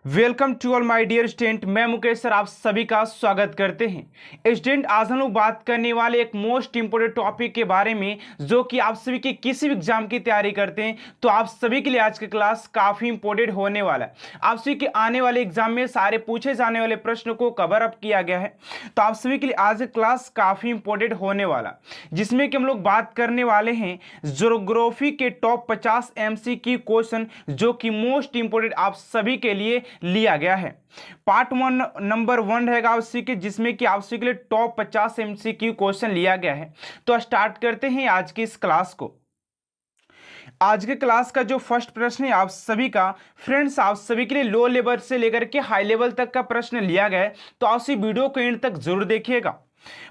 Welcome to all my dear student. मैं Mukesh sir आप सभी का स्वागत करते हैं। स्टूडेंट, आज हम लोग बात करने वाले एक मोस्ट इंपोर्टेंट टॉपिक के बारे में जो कि आप सभी के किसी भी एग्जाम की तैयारी करते हैं तो आप सभी के लिए आज की क्लास काफ़ी इंपॉर्टेंट होने वाला है। आप सभी के आने वाले एग्जाम में सारे पूछे जाने वाले प्रश्नों को कवर अप किया गया है, तो आप सभी के लिए आज की क्लास काफ़ी इंपॉर्टेंट होने वाला, जिसमें कि हम लोग बात करने वाले हैं ज्योग्राफी के टॉप 50 MCQ क्वेश्चन जो कि मोस्ट इंपोर्टेंट आप सभी के लिए लिया गया है। पार्ट वन नंबर 1 रहेगा आपसे के, जिसमें कि आपसे के लिए टॉप 50 MCQ क्वेश्चन लिया गया है। तो स्टार्ट करते हैं आज की इस क्लास को। आज के क्लास का जो फर्स्ट प्रश्न है आप सभी का, फ्रेंड्स आप सभी के लिए लो लेवल से लेकर के हाई लेवल तक का प्रश्न लिया गया है, तो आप इस वीडियो को एंड तक जरूर देखिएगा।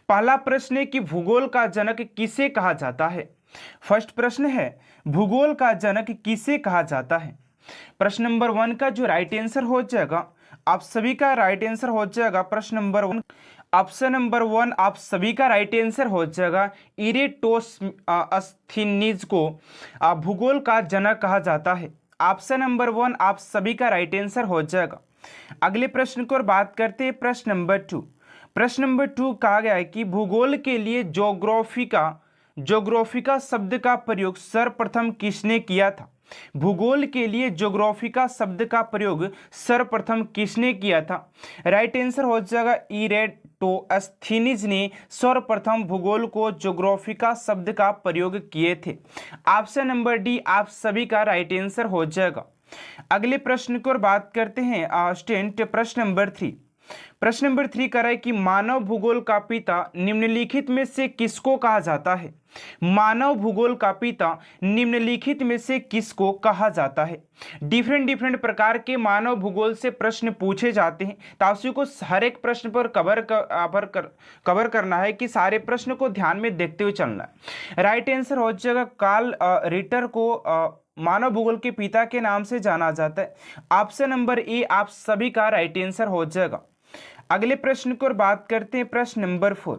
पहला प्रश्न है कि भूगोल का जनक किसे कहा जाता है। फर्स्ट प्रश्न है भूगोल का जनक किसे कहा जाता है। प्रश्न नंबर 1 का जो राइट आंसर हो जाएगा, आप सभी का राइट आंसर हो जाएगा प्रश्न नंबर 1, ऑप्शन नंबर 1 आप सभी का राइट आंसर हो जाएगा। इरेटोस्थीनीज को भूगोल का जनक कहा जाता है। ऑप्शन नंबर 1 आप सभी का राइट आंसर हो जाएगा। अगले प्रश्न को बात करते हैं प्रश्न नंबर 2। प्रश्न नंबर 2 कहा गया है कि भूगोल के लिए ज्योग्राफिका शब्द का प्रयोग सर्वप्रथम किसने किया था। भूगोल के लिए ज्योग्राफिका शब्द का प्रयोग सर्वप्रथम किसने किया था। राइट आंसर हो जाएगा इरेटोस्थीनीज ने सर्वप्रथम भूगोल को ज्योग्राफिका शब्द का प्रयोग किए थे। ऑप्शन नंबर डी आप सभी का राइट आंसर हो जाएगा। अगले प्रश्न की ओर बात करते हैं स्टूडेंट। प्रश्न नंबर 3। प्रश्न नंबर 3 कह रहा है कि मानव भूगोल का पिता निम्नलिखित में से किसको कहा जाता है। मानव भूगोल का पिता निम्नलिखित में से किसको कहा जाता है। डिफरेंट प्रकार के मानव भूगोल से प्रश्न पूछे जाते हैं, तो आपको को हर एक प्रश्न पर कवर करना है कि सारे प्रश्न को ध्यान में देखते हुए चलना है। राइट आंसर हो जाएगा कार्ल रिटर को मानव भूगोल के पिता के नाम से जाना जाता है। ऑप्शन नंबर ए आप सभी का राइट आंसर हो जाएगा। अगले प्रश्न को बात करते हैं प्रश्न नंबर 4।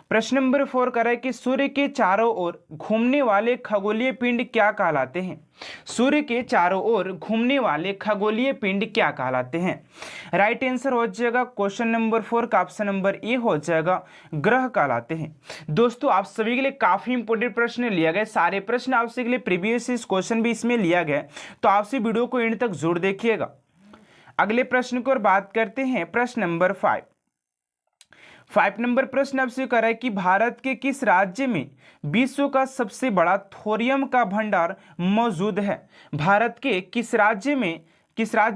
प्रश्न नंबर 4 कह रहा है कि सूर्य के चारों ओर घूमने वाले खगोलीय पिंड क्या कहलाते हैं। सूर्य के चारों ओर घूमने वाले खगोलीय पिंड क्या कहलाते हैं। राइट आंसर हो जाएगा क्वेश्चन नंबर 4 का ऑप्शन नंबर ए हो जाएगा ग्रह कहलाते हैं। दोस्तों आप सभी के लिए काफी इंपोर्टेंट प्रश्न लिया गया, सारे प्रश्न आपसे के लिए प्रीवियस क्वेश्चन भी इसमें लिया गया, तो आपसे वीडियो को एंड तक जरूर देखिएगा। अगले प्रश्न को बात करते हैं प्रश्न नंबर 5 नंबर प्रश्न आपसे कह रहा है कि भारत के किस राज्य में विश्व का सबसे बड़ा थोरियम का भंडार मौजूद है। भारत के किस राज्य में बिहार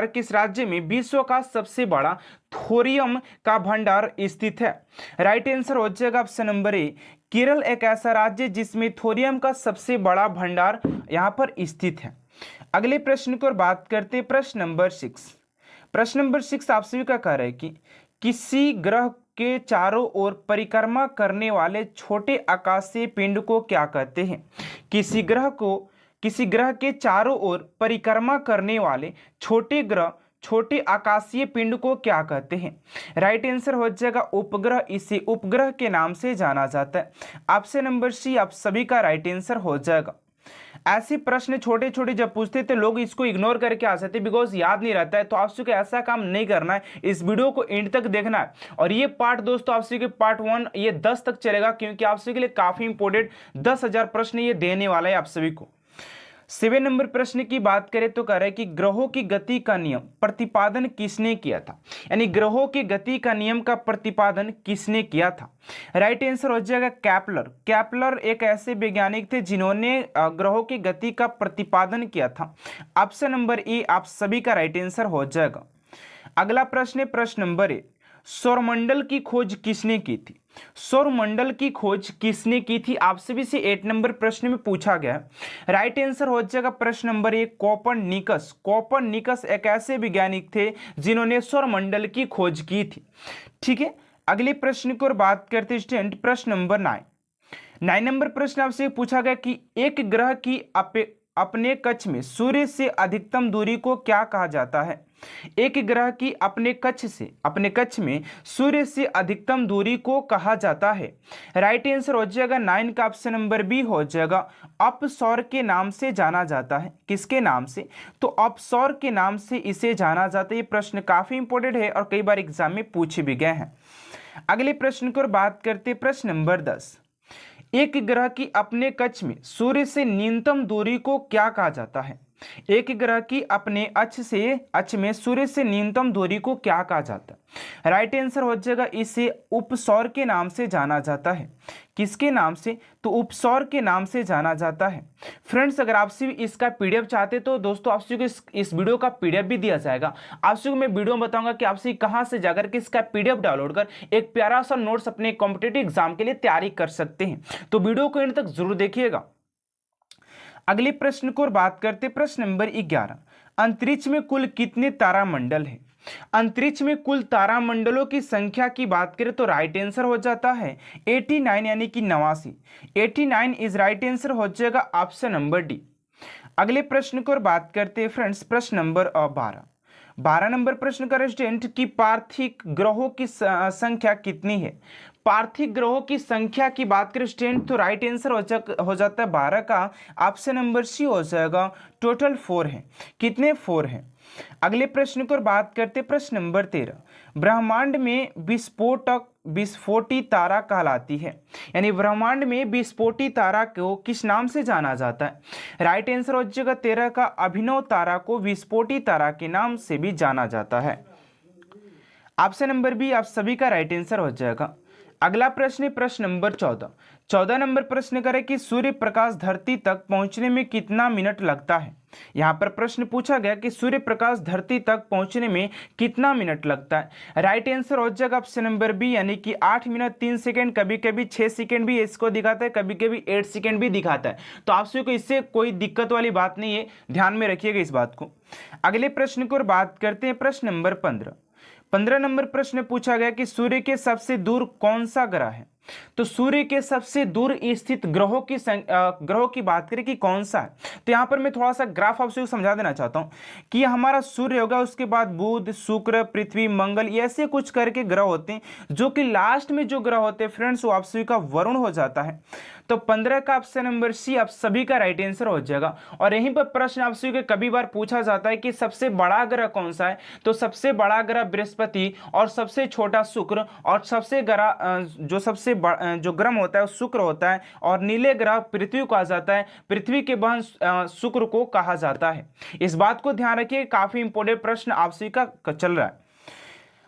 किस राज्य में विश्व का सबसे बड़ा थोरियम का भंडार स्थित है। राइट आंसर हो जाएगा ऑप्शन नंबर ए केरल एक ऐसा राज्य जिसमें थोरियम का सबसे बड़ा भंडार यहाँ पर स्थित है। अगले प्रश्न की ओर बात करते हैं प्रश्न नंबर 6। प्रश्न नंबर 6 आपसे भी क्या कह रहा है कि किसी ग्रह के चारों ओर परिक्रमा करने वाले छोटे आकाशीय पिंड को क्या कहते हैं। किसी ग्रह के चारों ओर परिक्रमा करने वाले छोटे आकाशीय पिंड को क्या कहते हैं। राइट आंसर हो जाएगा उपग्रह। इसे उपग्रह के नाम से जाना जाता है। ऑप्शन नंबर सी आप सभी का राइट आंसर हो जाएगा। ऐसे प्रश्न छोटे छोटे जब पूछते थे लोग इसको इग्नोर करके आ जाते बिकॉज याद नहीं रहता है, तो आपसे ऐसा काम नहीं करना है, इस वीडियो को एंड तक देखना है। और ये पार्ट दोस्तों आपसे के पार्ट 1 ये 10 तक चलेगा, क्योंकि आपसे के लिए काफी इंपोर्टेंट 10,000 प्रश्न ये देने वाला है आप सभी को। 7 नंबर प्रश्न की बात करें तो कह रहे हैं कि ग्रहों की गति का नियम प्रतिपादन किसने किया था। यानी ग्रहों की गति का नियम का प्रतिपादन किसने किया था। राइट आंसर हो जाएगा कैपलर एक ऐसे वैज्ञानिक थे जिन्होंने ग्रहों की गति का प्रतिपादन किया था। ऑप्शन नंबर ए आप सभी का राइट आंसर हो जाएगा। अगला प्रश्न है प्रश्न नंबर 8। सौरमंडल की खोज किसने की थी। सौरमंडल की खोज किसने की थी आपसे भी से 8 नंबर प्रश्न में पूछा गया। राइट आंसर हो जाएगा प्रश्न नंबर 1 कोपरनिकस एक ऐसे वैज्ञानिक थे जिन्होंने सौरमंडल की खोज की थी। ठीक है, अगले प्रश्न की ओर बात करते स्टूडेंट प्रश्न नंबर 9 नंबर प्रश्न आपसे पूछा गया कि एक ग्रह की अपने कक्ष में सूर्य से अधिकतम दूरी को क्या कहा जाता है? एक ग्रह की अपने कक्ष में सूर्य से अधिकतम दूरी को कहा जाता है। राइट आंसर हो जाएगा 9 का ऑप्शन नंबर बी हो जाएगा, अपसौर के नाम से जाना जाता है। किसके नाम से? तो अपसौर के नाम से इसे जाना जाता है। ये प्रश्न काफी इंपॉर्टेंट है और कई बार एग्जाम में पूछे भी गए हैं। अगले प्रश्न की ओर बात करते हैं, प्रश्न नंबर 10। एक ग्रह की अपने कक्ष में सूर्य से न्यूनतम दूरी को क्या कहा जाता है? एक ग्रह की अपने अक्ष में सूर्य से न्यूनतम दूरी को क्या कहा जाता है? राइट आंसर हो जाएगा, इसे उपसौर के नाम से जाना जाता है। किसके नाम से? तो उपसौर के नाम से जाना जाता है। फ्रेंड्स, अगर आपसे इसका पीडीएफ चाहते तो दोस्तों आपसे को इस वीडियो का पीडीएफ भी दिया जाएगा। आपसे को मैं वीडियो में बताऊंगा कि आपसे कहां से जाकर के इसका पीडीएफ डाउनलोड कर एक प्यारा सा नोट्स अपने कॉम्पिटेटिव एग्जाम के लिए तैयारी कर सकते हैं। तो वीडियो को एंड तक जरूर देखिएगा। अगले प्रश्न को बात करते, प्रश्न नंबर 11। अंतरिक्ष में कुल कितने तारामंडल हैं? अंतरिक्ष में कुल तारामंडलों की संख्या की बात करें तो राइट आंसर हो जाता है 89 यानी कि 89। 89 इज राइट आंसर हो जाएगा ऑप्शन नंबर डी। अगले प्रश्न को बात करते हैं फ्रेंड्स, प्रश्न नंबर 12 नंबर प्रश्न का रेस्टोरेंट की पार्थिव ग्रहों की संख्या कितनी है? पार्थिव ग्रहों की संख्या की बात करें स्टूडेंट तो राइट आंसर हो जाता है 12 का ऑप्शन नंबर सी हो जाएगा, टोटल 4 है। कितने? 4 हैं। अगले प्रश्न को बात करते, प्रश्न नंबर 13। ब्रह्मांड में विस्फोटी तारा कहलाती है, यानी ब्रह्मांड में विस्फोटी तारा को किस नाम से जाना जाता है? राइट आंसर हो जाएगा 13 का अभिनव तारा को विस्फोटी तारा के नाम से भी जाना जाता है। ऑप्शन नंबर बी आप सभी का राइट आंसर हो जाएगा। अगला प्रश्न है प्रश्न नंबर 14। 14 नंबर प्रश्न करें कि सूर्य प्रकाश धरती तक पहुंचने में कितना मिनट लगता है? यहां पर प्रश्न पूछा गया कि सूर्य प्रकाश धरती तक पहुंचने में कितना मिनट लगता है। राइट आंसर हो जाएगा ऑप्शन नंबर बी यानी कि 8 मिनट 3 सेकेंड, कभी कभी 6 सेकेंड भी इसको दिखाता है, कभी कभी 8 सेकेंड भी दिखाता है। तो आपसे को इससे कोई दिक्कत वाली बात नहीं है, ध्यान में रखिएगा इस बात को। अगले प्रश्न को बात करते हैं, प्रश्न नंबर 15 नंबर प्रश्न पूछा गया कि सूर्य के सबसे दूर कौन सा ग्रह है? तो सूर्य के सबसे दूर स्थित ग्रहों की बात करें कि कौन सा है, तो यहां पर मैं थोड़ा सा ग्राफ आपसे समझा देना चाहता हूं कि हमारा सूर्य होगा, उसके बाद बुध, शुक्र, पृथ्वी, मंगल, ये ऐसे कुछ करके ग्रह होते हैं, जो कि लास्ट में जो ग्रह होते हैं फ्रेंड्स वो आप सभी का वरुण हो जाता है। तो 15 का ऑप्शन नंबर सी आप सभी का राइट आंसर हो जाएगा। और यहीं पर प्रश्न आप सभी को कभी बार पूछा जाता है कि सबसे बड़ा ग्रह कौन सा है, तो सबसे बड़ा ग्रह बृहस्पति और सबसे छोटा शुक्र, और सबसे जो ग्रह होता है शुक्र होता है, और नीले ग्रह पृथ्वी को कहा जाता है, पृथ्वी के बहन शुक्र को कहा जाता है। इस बात को ध्यान रखिए, काफी इंपोर्टेंट प्रश्न आप सभी का चल रहा है।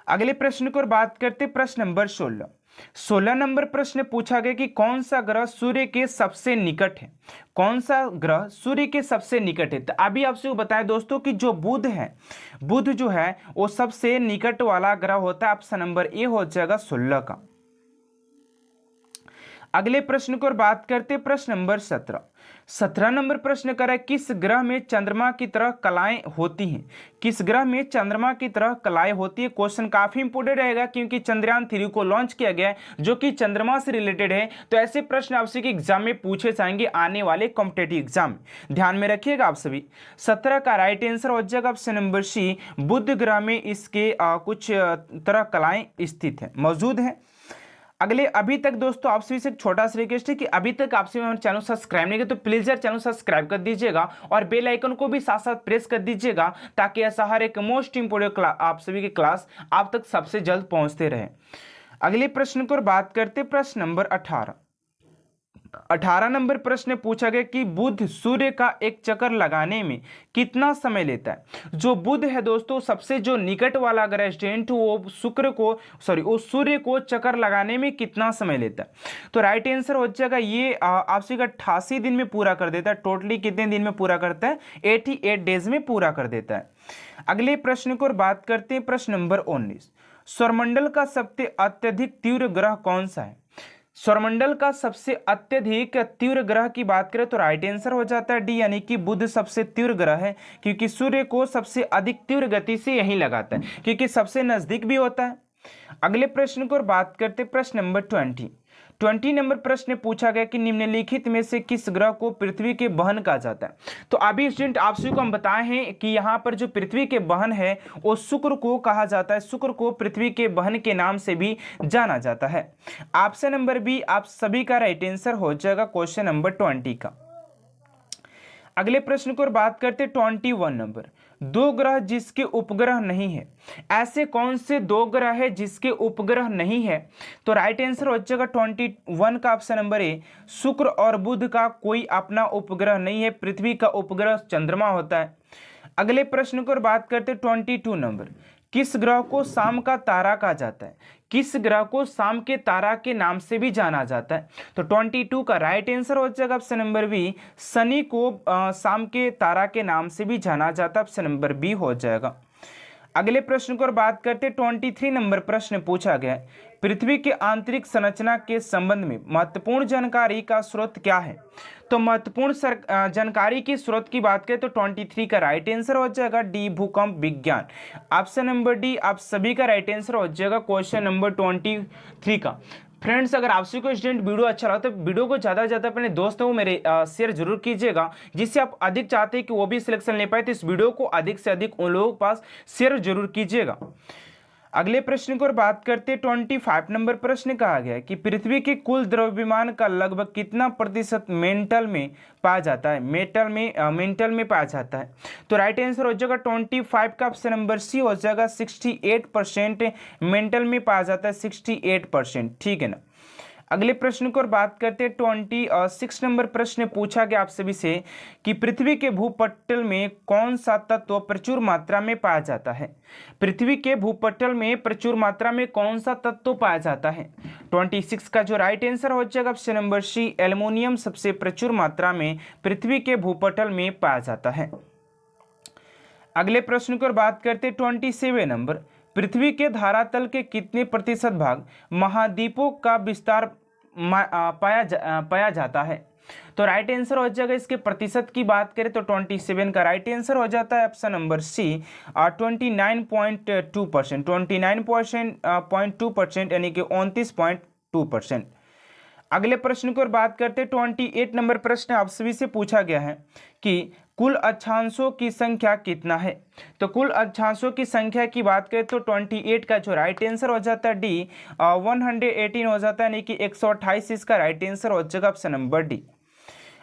अगले प्रश्न की बात करते, प्रश्न नंबर 16 नंबर प्रश्न पूछा गया कि कौन सा ग्रह सूर्य के सबसे निकट है? कौन सा ग्रह सूर्य के सबसे निकट है? तो अभी आपसे बताया दोस्तों कि जो बुध है, बुध जो है वो सबसे निकट वाला ग्रह होता है। ऑप्शन नंबर ए हो जाएगा 16 का। अगले प्रश्न को बात करते, प्रश्न नंबर 17 नंबर प्रश्न करा किस ग्रह में चंद्रमा की तरह कलाएं होती हैं? किस ग्रह में चंद्रमा की तरह कलाएं होती है? क्वेश्चन काफी इंपोर्टेंट रहेगा क्योंकि चंद्रयान 3 को लॉन्च किया गया है जो कि चंद्रमा से रिलेटेड है। तो ऐसे प्रश्न आपसे के एग्जाम में पूछे जाएंगे आने वाले कॉम्पिटेटिव एग्जाम, ध्यान में रखिएगा आप सभी। 17 का राइट आंसर हो जाएगा ऑप्शन नंबर सी, बुध ग्रह में इसके कुछ तरह कलाएं स्थित है, मौजूद है। अगले अभी तक दोस्तों आपसे से एक छोटा सा रिक्वेस्ट है कि अभी तक आपसे हमारे चैनल सब्सक्राइब नहीं किया तो प्लीज यार चैनल सब्सक्राइब कर दीजिएगा और बेल आइकन को भी साथ साथ प्रेस कर दीजिएगा ताकि ऐसा हर एक मोस्ट इंपोर्टेंट आप सभी की क्लास आप तक सबसे जल्द पहुंचते रहे। अगले प्रश्न को बात करते, प्रश्न नंबर 18 नंबर प्रश्न पूछा गया कि बुध सूर्य का एक चक्कर लगाने में कितना समय लेता है? जो बुध है दोस्तों सबसे जो निकट वाला ग्रह स्टूडेंट वो सूर्य को चक्कर लगाने में कितना समय लेता है? तो राइट आंसर हो जाएगा ये आपसे 88 दिन में पूरा कर देता है। टोटली कितने दिन में पूरा करता है? 88 डेज में पूरा कर देता है। अगले प्रश्न को बात करते हैं, प्रश्न नंबर 19। सौरमंडल का सबसे अत्यधिक तीव्र ग्रह कौन सा है? सौरमंडल का सबसे अत्यधिक तीव्र ग्रह की बात करें तो राइट आंसर हो जाता है डी, यानी कि बुध सबसे तीव्र ग्रह है क्योंकि सूर्य को सबसे अधिक तीव्र गति से यही लगाता है क्योंकि सबसे नजदीक भी होता है। अगले प्रश्न को बात करते, प्रश्न नंबर 20। 20 नंबर प्रश्न पूछा गया कि निम्नलिखित में से किस ग्रह को पृथ्वी के बहन कहा जाता है। तो अभी स्टूडेंट आप सभी को हम बताए हैं कि यहाँ पर जो पृथ्वी के बहन है वो शुक्र को कहा जाता है। शुक्र को पृथ्वी के बहन के नाम से भी जाना जाता है। ऑप्शन नंबर बी आप सभी का राइट आंसर हो जाएगा क्वेश्चन नंबर 20 का। अगले प्रश्न को बात करते 21 नंबर, दो ग्रह जिसके उपग्रह नहीं है। ऐसे कौन से दो ग्रह है जिसके उपग्रह नहीं है? तो राइट आंसर हो जाएगा 21 का ऑप्शन नंबर ए, शुक्र और बुध का कोई अपना उपग्रह नहीं है। पृथ्वी का उपग्रह चंद्रमा होता है। अगले प्रश्न को बात करते 22 नंबर, किस ग्रह को शाम का तारा कहा जाता है? किस ग्रह को शाम के तारा के नाम से भी जाना जाता है? तो 22 का राइट आंसर हो जाएगा ऑप्शन नंबर बी, शनि को शाम के तारा के नाम से भी जाना जाता है। ऑप्शन नंबर बी हो जाएगा। अगले प्रश्न को बात करते 23 नंबर प्रश्न पूछा गया है, पृथ्वी के आंतरिक संरचना के संबंध में महत्वपूर्ण जानकारी का स्रोत क्या है? तो महत्वपूर्ण जानकारी की स्रोत की बात करें तो 23 का राइट आंसर हो जाएगा डी, भूकंप विज्ञान। ऑप्शन नंबर डी आप सभी का राइट आंसर हो जाएगा क्वेश्चन नंबर 23 का। फ्रेंड्स अगर आपसे कोई स्टूडेंट वीडियो अच्छा लगा तो वीडियो को ज़्यादा से ज़्यादा अपने दोस्तों को मेरे शेयर जरूर कीजिएगा, जिससे आप अधिक चाहते हैं कि वो भी सिलेक्शन ले पाए, तो इस वीडियो को अधिक से अधिक उन लोगों के पास शेयर जरूर कीजिएगा। अगले प्रश्न को बात करते 25 नंबर प्रश्न कहा गया है कि पृथ्वी के कुल द्रव्यमान का लगभग कितना प्रतिशत मेंटल में पाया जाता है? मेंटल में पाया जाता है। तो राइट आंसर हो जाएगा 25 का ऑप्शन नंबर सी हो जाएगा 68% मेंटल में पाया जाता है, 68%। ठीक है ना। अगले प्रश्न को बात करते हैं 26 नंबर प्रश्न पूछा गया आप सभी से कि पृथ्वी के भूपटल में कौन सा तत्व प्रचुर मात्रा में पाया जाता है? पृथ्वी के भूपटल में प्रचुर मात्रा में कौन सा तत्व पाया जाता है? 26 का जो राइट आंसर हो जाएगा ऑप्शन नंबर सी, एल्युमिनियम सबसे प्रचुर मात्रा में पृथ्वी के भूपटल में पाया जाता है। अगले प्रश्न को बात करते 27 नंबर, पृथ्वी के धरातल के कितने प्रतिशत भाग महाद्वीपों का विस्तार पाया जाता है? तो राइट आंसर हो जाएगा, इसके प्रतिशत की बात करें तो 27 का राइट आंसर हो जाता है ऑप्शन नंबर सी 29.2%, 29.2% यानी कि 29.2%। अगले प्रश्न को बात करते 28 नंबर प्रश्न आप सभी से पूछा गया है कि कुल अक्षांशों की संख्या कितना है? तो कुल अक्षांशों की संख्या की बात करें तो 28 का जो राइट आंसर हो जाता है डी, 118 हो जाता है, यानी कि 128 इसका राइट आंसर हो जाएगा ऑप्शन नंबर डी।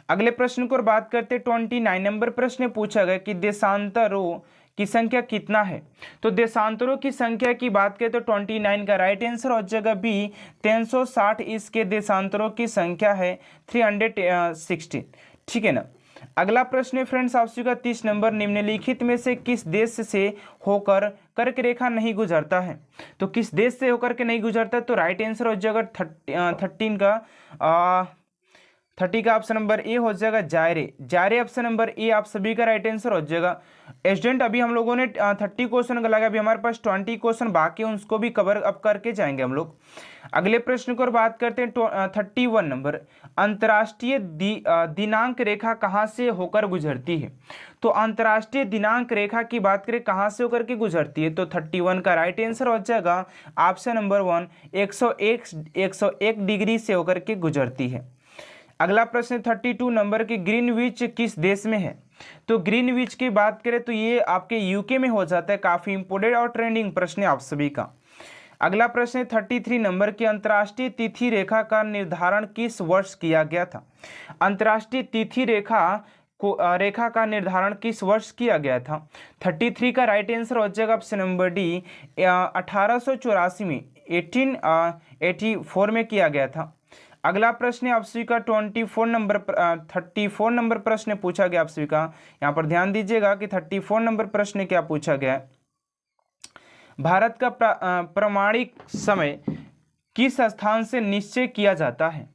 अगले प्रश्न को बात करते 29 नंबर प्रश्न पूछा गया कि देशांतरों की संख्या कितना है? तो देशांतरों की संख्या की बात करें तो 29 का राइट आंसर हो जाएगा बी, 360 इसके देशांतरों की संख्या है 360। ठीक है ना। अगला प्रश्न है फ्रेंड्स आपसे का 30 नंबर, निम्नलिखित में से किस देश से होकर कर्क रेखा नहीं गुजरता है? तो किस देश से होकर के नहीं गुजरता? तो राइट आंसर हो जाएगा 30 का ऑप्शन नंबर ए हो जाएगा जायरे ऑप्शन नंबर ए आप सभी का राइट आंसर हो जाएगा। स्टूडेंट अभी हम लोगों ने 30 क्वेश्चन का लगा, अभी हमारे पास 20 क्वेश्चन बाकी है, उसको भी कवर अप करके जाएंगे हम लोग। अगले प्रश्न को बात करते हैं 31 नंबर, अंतर्राष्ट्रीय दिनांक रेखा कहाँ से होकर गुजरती है? तो अंतर्राष्ट्रीय दिनांक रेखा की बात करें कहाँ से होकर के गुजरती है? तो 31 का राइट आंसर हो जाएगा ऑप्शन नंबर 1, 101 डिग्री से होकर के गुजरती है। अगला प्रश्न 32 नंबर की ग्रीनविच किस देश में है? तो ग्रीनविच की बात करें तो ये आपके यूके में हो जाता है। काफी इंपोर्टेंट और ट्रेंडिंग प्रश्न है आप सभी का। अगला प्रश्न 33 नंबर की अंतर्राष्ट्रीय तिथि रेखा का निर्धारण किस वर्ष किया गया था? अंतर्राष्ट्रीय तिथि रेखा का निर्धारण किस वर्ष किया गया था? 33 का राइट आंसर हो जाएगा ऑप्शन नंबर डी, 1884 में 1884 में किया गया था। अगला प्रश्न आप सभी का 34 नंबर प्रश्न पूछा गया आप सभी का। यहाँ पर ध्यान दीजिएगा कि 34 नंबर प्रश्न क्या पूछा गया है, भारत का प्रमाणिक समय किस स्थान से निश्चय किया जाता है?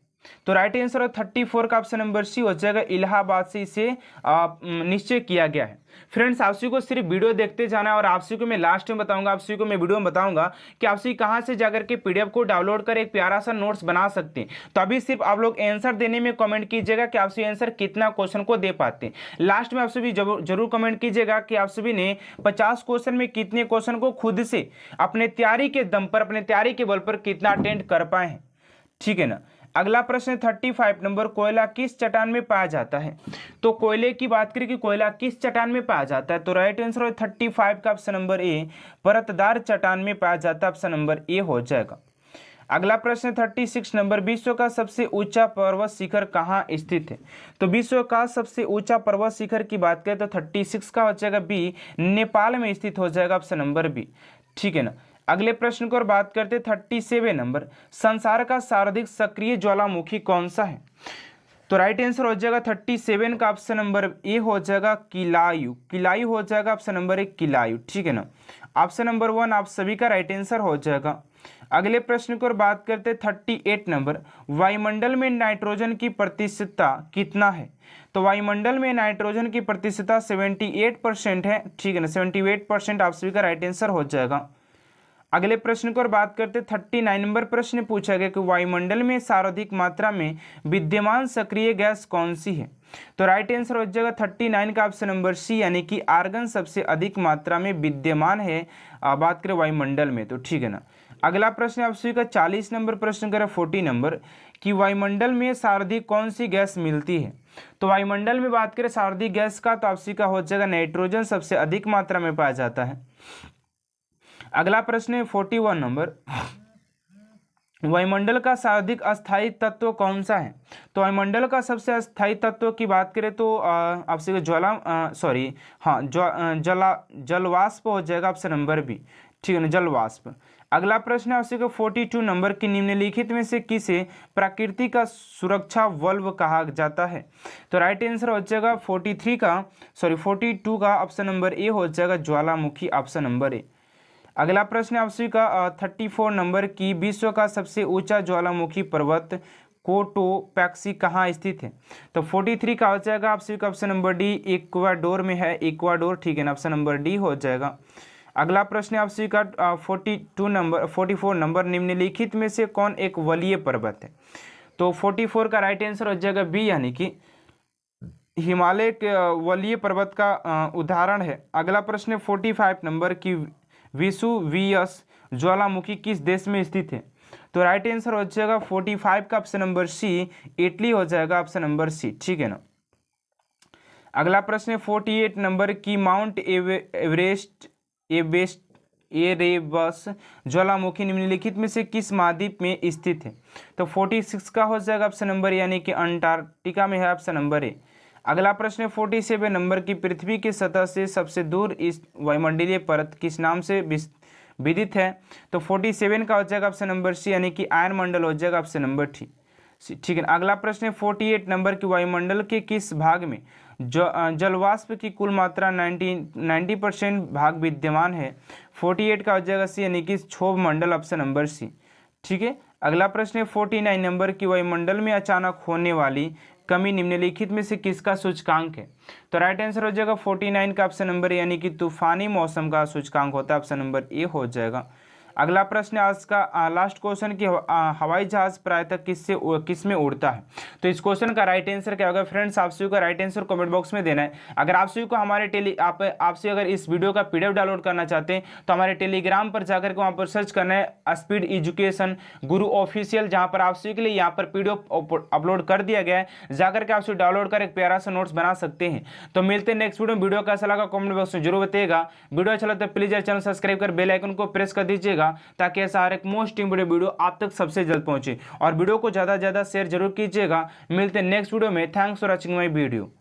तो राइट आंसर 34 का ऑप्शन नंबर सी हो जाएगा, इलाहाबाद से इसे निश्चय किया गया है। फ्रेंड्स आप सभी को सिर्फ वीडियो देखते जाना है और आप सभी को मैं लास्ट में बताऊंगा, आप सभी को मैं वीडियो में बताऊंगा कि आप सभी कहां से जाकर के पीडीएफ को डाउनलोड कर एक प्यारा सा नोट्स बना सकते हैं। तो अभी सिर्फ आप लोग आंसर देने में कमेंट कीजिएगा कि आप सभी आंसर कितना क्वेश्चन को दे पाते हैं। लास्ट में आप सभी जरूर कमेंट कीजिएगा कि आप सभी ने 50 क्वेश्चन में कितने क्वेश्चन को खुद से अपने तैयारी के दम पर, अपने तैयारी के बल पर कितना अटेंड कर पाए हैं। ठीक है ना। अगला प्रश्न 35 नंबर, कोयला किस चट्टान में पाया जाता है? तो कोयले की बात करें कि कोयला किस चट्टान में पाया जाता है, तो राइट आंसर हो 35 का ऑप्शन नंबर ए, परतदार चट्टान में पाया जाता है, ऑप्शन नंबर ए हो जाएगा। अगला प्रश्न 36 नंबर, विश्व का सबसे ऊंचा पर्वत शिखर कहाँ स्थित है? तो विश्व का सबसे ऊंचा पर्वत शिखर की बात करें तो 36 का हो जाएगा बी, नेपाल में स्थित हो जाएगा, ऑप्शन नंबर बी, ठीक है ना। अगले प्रश्न को और बात करते 37 नंबर, संसार का सर्वाधिक सक्रिय ज्वालामुखी कौन सा है? तो राइट आंसर हो जाएगा 37 का ऑप्शन नंबर ए हो जाएगा किलायु, किलायु हो जाएगा ऑप्शन नंबर ए किलायु, ठीक है ना। ऑप्शन नंबर 1 आप सभी का राइट आंसर हो जाएगा। अगले प्रश्न को और बात करते 38 नंबर, वायुमंडल में नाइट्रोजन की प्रतिशतता कितना है? तो वायुमंडल में नाइट्रोजन की प्रतिशतता 78% है, ठीक है ना, 78% आप सभी का राइट आंसर हो जाएगा। अगले प्रश्न को और बात करते 39 नंबर प्रश्न पूछा गया कि वायुमंडल में सर्वाधिक मात्रा में विद्यमान सक्रिय गैस कौन सी है? तो राइट आंसर हो जाएगा 39 का ऑप्शन नंबर सी, यानी कि आर्गन सबसे अधिक मात्रा में विद्यमान है बात करें वायुमंडल में, तो ठीक है ना। अगला प्रश्न आप सभी का 40 नंबर प्रश्न करें 40 नंबर कि वायुमंडल में सर्वाधिक कौन सी गैस मिलती है? तो वायुमंडल में बात करें सर्वाधिक गैस का, तो आप सभी का हो जाएगा नाइट्रोजन सबसे अधिक मात्रा में पाया जाता है। अगला प्रश्न है 41 नंबर, वायुमंडल का सर्वाधिक अस्थायी तत्व कौन सा है? तो वायुमंडल का सबसे अस्थायी तत्व की बात करें तो आपसे जलवाष्प हो जाएगा, ऑप्शन नंबर बी, ठीक है ना, जलवाष्प। अगला प्रश्न है आपसे 42 नंबर की निम्नलिखित में से किसे प्रकृति का सुरक्षा वल्व कहा जाता है? तो राइट आंसर हो जाएगा 42 का ऑप्शन नंबर ए हो जाएगा ज्वालामुखी, ऑप्शन नंबर ए। अगला प्रश्न है आपसे का 34 नंबर की विश्व का सबसे ऊंचा ज्वालामुखी पर्वत कोटोपैक्सी कहाँ स्थित है? तो 43 का हो जाएगा आपसे का ऑप्शन नंबर डी, इक्वाडोर में है, इक्वाडोर, ठीक है ना, ऑप्शन नंबर डी हो जाएगा। अगला प्रश्न है आपसे का 44 नंबर, निम्नलिखित में से कौन एक वलीय पर्वत है? तो 44 का राइट आंसर हो जाएगा बी, यानी कि हिमालय के वलीय पर्वत का उदाहरण है। अगला प्रश्न है 45 नंबर की वेसुवियस ज्वालामुखी किस देश में स्थित है? तो राइट आंसर हो जाएगा 45 का ऑप्शन नंबर सी, इटली हो जाएगा, ऑप्शन नंबर सी, ठीक है ना। अगला प्रश्न है 48 नंबर की माउंट एरेबस ज्वालामुखी निम्नलिखित में से किस महाद्वीप में स्थित है? तो 46 का हो जाएगा ऑप्शन नंबर, यानी कि अंटार्कटिका में है, ऑप्शन नंबर ए। अगला प्रश्न है 47 नंबर की पृथ्वी की सतह से सबसे दूर इस वायुमंडलीय परत किस नाम से विदित है? तो 47 का हो जाएगा ऑप्शन नंबर सी, यानी कि आयन मंडल हो जाएगा, ऑप्शन नंबर ठीक है। अगला प्रश्न है 48 नंबर की वायुमंडल के किस भाग में जलवाष्प की कुल मात्रा 90% भाग विद्यमान है? 48 का हो जाएगा सी, यानी कि क्षोभ मंडल, ऑप्शन नंबर सी, ठीक है। अगला प्रश्न है 49 नंबर की वायुमंडल में अचानक होने वाली कमी निम्नलिखित में से किसका सूचकांक है? तो राइट आंसर हो जाएगा 49 का ऑप्शन नंबर, यानी कि तूफानी मौसम का सूचकांक होता है, ऑप्शन नंबर ए हो जाएगा। अगला प्रश्न आज का लास्ट क्वेश्चन कि हवाई जहाज प्रायतः किस में उड़ता है? तो इस क्वेश्चन का राइट आंसर क्या होगा फ्रेंड्स, आप सभी को राइट आंसर कमेंट बॉक्स में देना है। अगर आप सभी को हमारे आपसे अगर इस वीडियो का पीडीएफ डाउनलोड करना चाहते हैं तो हमारे टेलीग्राम पर जाकर के वहाँ पर सर्च करना है स्पीड एजुकेशन गुरु ऑफिशियल, जहाँ पर आप सभी के लिए यहाँ पर पीडीएफ अपलोड कर दिया गया है, जाकर के आप सभी डाउनलोड कर एक प्यारा सा नोट्स बना सकते हैं। तो मिलते हैं नेक्स्ट वीडियो में। वीडियो कैसा लगा कमेंट बॉक्स में जरूर बताइएगा। वीडियो अच्छा लगता है प्लीज चैनल सब्सक्राइब कर बेल आइकन को प्रेस कर दीजिएगा ताकि ऐसा हर एक मोस्ट इंपोर्टेंट वीडियो आप तक सबसे जल्द पहुंचे, और वीडियो को ज़्यादा से ज़्यादा शेयर जरूर कीजिएगा। मिलते हैं नेक्स्ट वीडियो में। Thanks for watching my video.